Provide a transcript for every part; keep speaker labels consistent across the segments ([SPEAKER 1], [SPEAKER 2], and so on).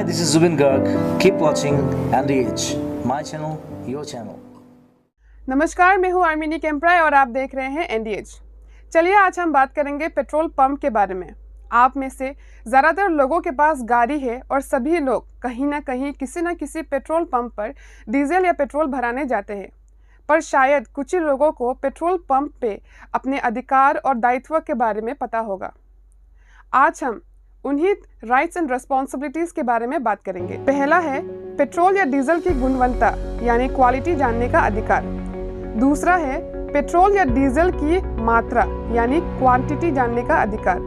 [SPEAKER 1] this is Zubin Garg. Keep watching NDH. My channel, your channel.
[SPEAKER 2] नमस्कार, मैं हूं आर्मिनी कैंप्राय और आप देख रहे हैं एनडीएच। चलिए आज हम बात करेंगे पेट्रोल पंप के बारे में। आप में से ज़्यादातर लोगों के पास गाड़ी है और सभी लोग कहीं ना कहीं किसी न किसी पेट्रोल पंप पर डीजल या पेट्रोल भराने जाते हैं। पर शायद कुछ ही लोगों को पेट्रोल पंप पे अपने अधिकार और दायित्व के बारे में पता होगा। आज हम उन्हीं राइट्स एंड रिस्पॉन्सिबिलिटीज़ के बारे में बात करेंगे। पहला है पेट्रोल या डीजल की गुणवत्ता यानी क्वालिटी जानने का अधिकार। दूसरा है पेट्रोल या डीजल की मात्रा यानी क्वांटिटी जानने का अधिकार।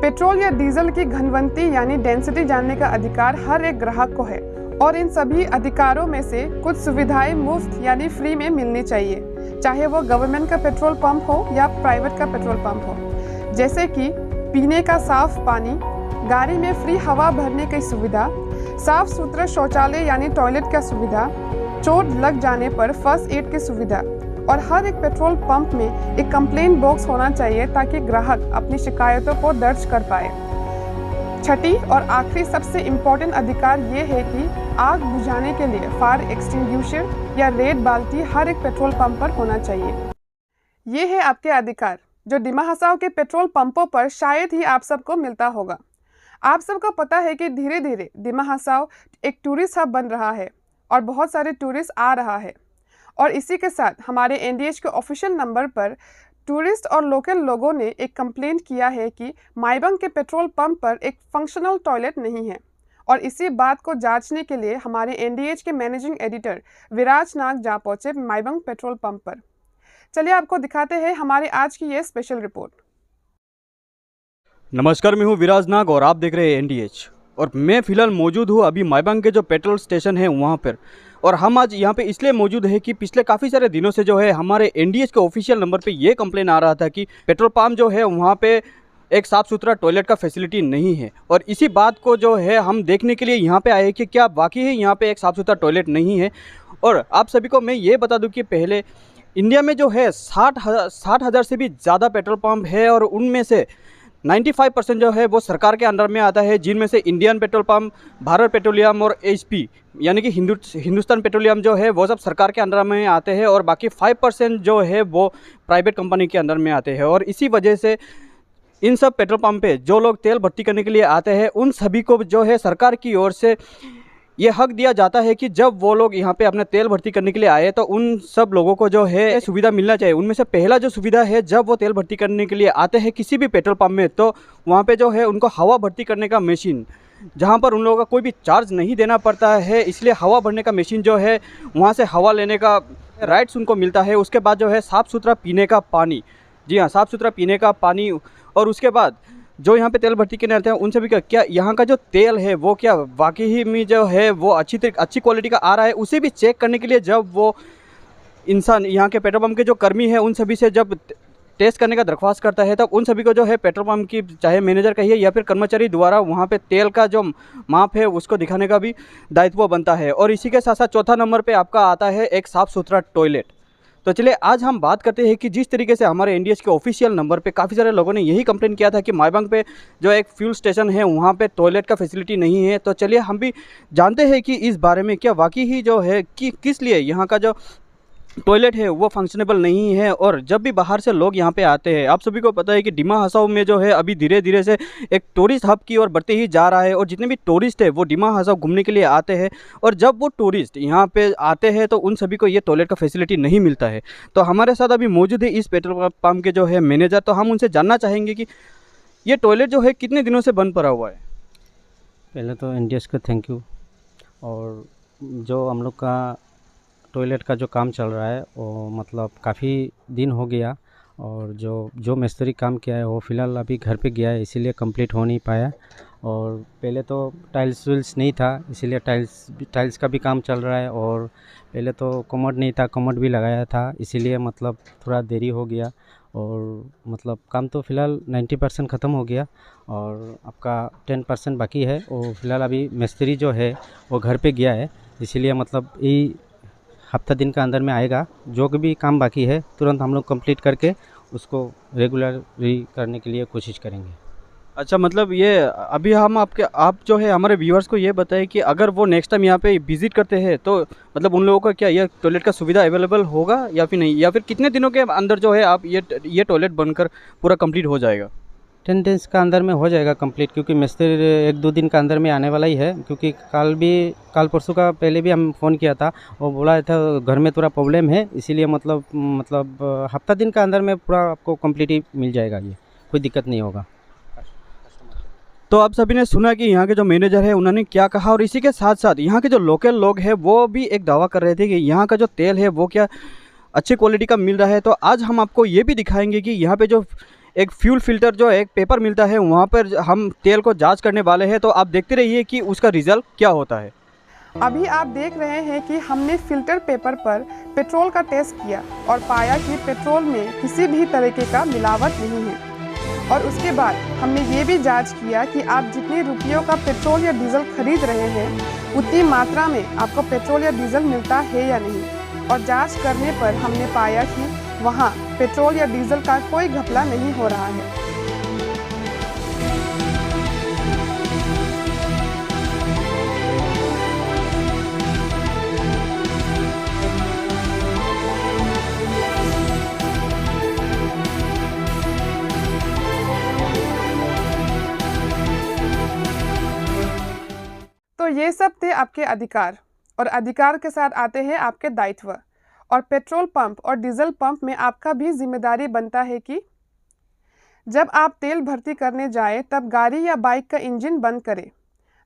[SPEAKER 2] पेट्रोल या डीजल की घनत्व यानी डेंसिटी जानने का अधिकार हर एक ग्राहक को है और इन सभी अधिकारों में से कुछ सुविधाएं मुफ्त यानी फ्री में मिलनी चाहिए, चाहे वो गवर्नमेंट का पेट्रोल पंप हो या प्राइवेट का पेट्रोल पंप हो। जैसे कि पीने का साफ पानी, गाड़ी में फ्री हवा भरने की सुविधा, साफ सुथरा शौचालय यानी टॉयलेट का सुविधा, चोट लग जाने पर फर्स्ट एड की सुविधा और हर एक पेट्रोल पंप में एक कंप्लेंट बॉक्स होना चाहिए ताकि ग्राहक अपनी शिकायतों को दर्ज कर पाए। छठी और आखिरी सबसे इम्पोर्टेंट अधिकार ये है कि आग बुझाने के लिए फायर एक्सटिंग्विशर या रेड बाल्टी हर एक पेट्रोल पंप पर होना चाहिए। ये है आपके अधिकार जो डिमा हसाओ के पेट्रोल पंपों पर शायद ही आप सबको मिलता होगा। आप सबको पता है कि धीरे धीरे डिमा हसाओ एक टूरिस्ट हब बन रहा है और बहुत सारे टूरिस्ट आ रहा है और इसी के साथ हमारे एनडीएच के ऑफिशियल नंबर पर टूरिस्ट और लोकल लोगों ने एक कंप्लेंट किया है कि माइबंग के पेट्रोल पंप पर एक फंक्शनल टॉयलेट नहीं है और इसी बात को जांचने के लिए हमारे एनडीएच के मैनेजिंग एडिटर विराज नाग जा पहुंचे माइबंग पेट्रोल पंप पर। चलिए आपको दिखाते हैं हमारे आज की ये स्पेशल रिपोर्ट।
[SPEAKER 3] नमस्कार, मैं हूँ विराज नाग और आप देख रहे हैं एनडीएच और मैं फ़िलहाल मौजूद हूँ अभी माइबंग के जो पेट्रोल स्टेशन है वहाँ पर। और हम आज यहाँ पे इसलिए मौजूद है कि पिछले काफ़ी सारे दिनों से जो है हमारे एनडीएच के ऑफिशियल नंबर पे ये कंप्लेन आ रहा था कि पेट्रोल पंप जो है वहाँ पे एक साफ़ सुथरा टॉयलेट का फैसिलिटी नहीं है। और इसी बात को जो है हम देखने के लिए यहाँ पे आए कि क्या वाकई ही यहाँ पे एक साफ़ सुथरा टॉयलेट नहीं है। और आप सभी को मैं ये बता दूँ कि पहले इंडिया में जो है 60,000 से भी ज़्यादा पेट्रोल पंप है और उनमें से 95% जो है वो सरकार के अंडर में आता है, जिनमें से Indian petrol pump, Bharat petroleum और एचपी यानी कि हिंदुस्तान पेट्रोलियम जो है वो सब सरकार के अंडर में आते हैं और बाकी 5% जो है वो प्राइवेट कंपनी के अंडर में आते हैं। और इसी वजह से इन सब पेट्रोल पंप पे जो लोग तेल भर्ती करने के लिए आते हैं उन सभी को जो है सरकार की ओर से ये हक दिया जाता है कि जब वो लोग यहाँ पे अपने तेल भर्ती करने के लिए आए तो उन सब लोगों को जो है सुविधा मिलना चाहिए। उनमें से पहला जो सुविधा है, जब वो तेल भर्ती करने के लिए आते हैं किसी भी पेट्रोल पंप में, तो वहाँ पे जो है उनको हवा भर्ती करने का मशीन, जहाँ पर उन लोगों का कोई भी चार्ज नहीं देना पड़ता है, इसलिए हवा भरने का मशीन जो है वहाँ से हवा लेने का राइट्स उनको मिलता है। उसके बाद जो है साफ़ सुथरा पीने का पानी, जी हाँ, साफ़ सुथरा पीने का पानी। और उसके बाद जो यहाँ पे तेल भर्ती करने आते हैं उन सभी का क्या यहाँ का जो तेल है वो क्या वाकई ही में जो है वो अच्छी क्वालिटी का आ रहा है, उसे भी चेक करने के लिए जब वो इंसान यहाँ के पेट्रोल पंप के जो कर्मी है उन सभी से जब टेस्ट करने का दरख्वास्त करता है तब उन सभी को जो है पेट्रोल पंप की चाहे मैनेजर कहिए या फिर कर्मचारी द्वारा वहाँ पे तेल का जो माप है उसको दिखाने का भी दायित्व बनता है। और इसी के साथ साथ चौथा नंबर पे आपका आता है एक साफ़ सुथरा टॉयलेट। तो चलिए आज हम बात करते हैं कि जिस तरीके से हमारे एनडीएच के ऑफिशियल नंबर पे काफ़ी सारे लोगों ने यही कंप्लेन किया था कि माइबंग पे जो एक फ्यूल स्टेशन है वहाँ पे टॉयलेट का फैसिलिटी नहीं है। तो चलिए हम भी जानते हैं कि इस बारे में क्या वाकई ही जो है कि किस लिए यहाँ का जो टॉयलेट है वो फंक्शनेबल नहीं है। और जब भी बाहर से लोग यहाँ पे आते हैं, आप सभी को पता है कि डिमा हसाओ में जो है अभी धीरे धीरे से एक टूरिस्ट हब की ओर बढ़ते ही जा रहा है और जितने भी टूरिस्ट है वो डिमा हसाओ घूमने के लिए आते हैं और जब वो टूरिस्ट यहाँ पे आते हैं तो उन सभी को ये टॉयलेट का फैसिलिटी नहीं मिलता है। तो हमारे साथ अभी मौजूद है इस पेट्रोल पंप के जो है मैनेजर, तो हम उनसे जानना चाहेंगे कि ये टॉयलेट जो है कितने दिनों से बंद पड़ा हुआ है।
[SPEAKER 4] पहले तो एनडीएच को थैंक यू। और जो हम लोग का टॉयलेट का जो काम चल रहा है वो मतलब काफ़ी दिन हो गया और जो मिस्त्री काम किया है वो फ़िलहाल अभी घर पे गया है, इसीलिए कंप्लीट हो नहीं पाया। और पहले तो टाइल्स विल्स नहीं था, इसीलिए टाइल्स का भी काम चल रहा है। और पहले तो कमोड नहीं था, कमोड भी लगाया था, इसीलिए मतलब थोड़ा देरी हो गया। और मतलब काम तो फ़िलहाल 90% ख़त्म हो गया और आपका 10% बाकी है। और फिलहाल अभी मिस्त्री जो है वो घर पे गया है, इसीलिए मतलब यही हफ्ता दिन का अंदर में आएगा। जो भी काम बाकी है तुरंत हम लोग कंप्लीट करके उसको रेगुलर करने के लिए कोशिश करेंगे।
[SPEAKER 3] अच्छा, मतलब ये अभी हम आप जो है हमारे व्यूअर्स को ये बताएं कि अगर वो नेक्स्ट टाइम यहाँ पे विजिट करते हैं तो मतलब उन लोगों का क्या ये टॉयलेट का सुविधा अवेलेबल होगा या फिर नहीं, या फिर कितने दिनों के अंदर जो है आप ये टॉयलेट बनकर पूरा कंप्लीट हो जाएगा?
[SPEAKER 4] 10 डेज़ का अंदर में हो जाएगा कंप्लीट, क्योंकि मिस्त्री 1-2 दिन का अंदर में आने वाला ही है। क्योंकि कल परसों का पहले भी हम फ़ोन किया था, वो बोला था घर में थोड़ा प्रॉब्लम है, इसीलिए मतलब हफ्ता दिन का अंदर में पूरा आपको कंप्लीट ही मिल जाएगा, ये कोई दिक्कत नहीं होगा।
[SPEAKER 3] तो आप सभी ने सुना कि यहाँ के जो मैनेजर है उन्होंने क्या कहा, और इसी के साथ साथ यहाँ के जो लोकल लोग हैं वो भी एक दावा कर रहे थे कि यहाँ का जो तेल है वो क्या अच्छी क्वालिटी का मिल रहा है। तो आज हम आपको ये भी दिखाएंगे कि यहाँ पे जो एक फ्यूल फिल्टर जो एक पेपर मिलता है वहाँ पर हम तेल को जांच करने वाले हैं। तो आप देखते रहिए कि उसका रिजल्ट क्या होता है।
[SPEAKER 2] अभी आप देख रहे हैं कि हमने फिल्टर पेपर पर पेट्रोल का टेस्ट किया और पाया कि पेट्रोल में किसी भी तरीके का मिलावट नहीं है। और उसके बाद हमने ये भी जांच किया कि आप जितने रुपयों का पेट्रोल या डीजल खरीद रहे हैं उतनी मात्रा में आपको पेट्रोल या डीजल मिलता है या नहीं। और जांच करने पर हमने पाया कि वहाँ पेट्रोल या डीजल का कोई घपला नहीं हो रहा है। तो ये सब थे आपके अधिकार, और अधिकार के साथ आते हैं आपके दायित्व। और पेट्रोल पंप और डीजल पंप में आपका भी जिम्मेदारी बनता है कि जब आप तेल भर्ती करने जाएं तब गाड़ी या बाइक का इंजन बंद करें।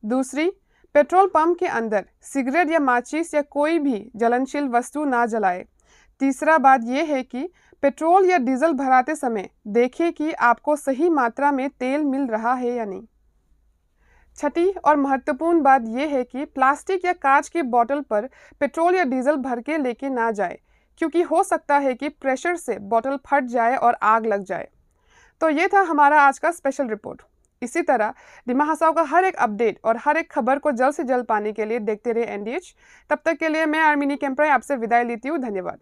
[SPEAKER 2] दूसरी, पेट्रोल पंप के अंदर सिगरेट या माचिस या कोई भी जलनशील वस्तु ना जलाएं। तीसरा बात यह है कि पेट्रोल या डीजल भराते समय देखें कि आपको सही मात्रा में तेल मिल रहा है या नहीं। छठी और महत्वपूर्ण बात यह है कि प्लास्टिक या कांच की बोतल पर पेट्रोल या डीजल भर के लेके ना जाए, क्योंकि हो सकता है कि प्रेशर से बोतल फट जाए और आग लग जाए। तो ये था हमारा आज का स्पेशल रिपोर्ट। इसी तरह दिमाग हसाओ का हर एक अपडेट और हर एक खबर को जल्द से जल्द पाने के लिए देखते रहे एनडीएच। तब तक के लिए मैं आर्मिनी कैंप्राय आपसे विदाई लेती हूँ। धन्यवाद।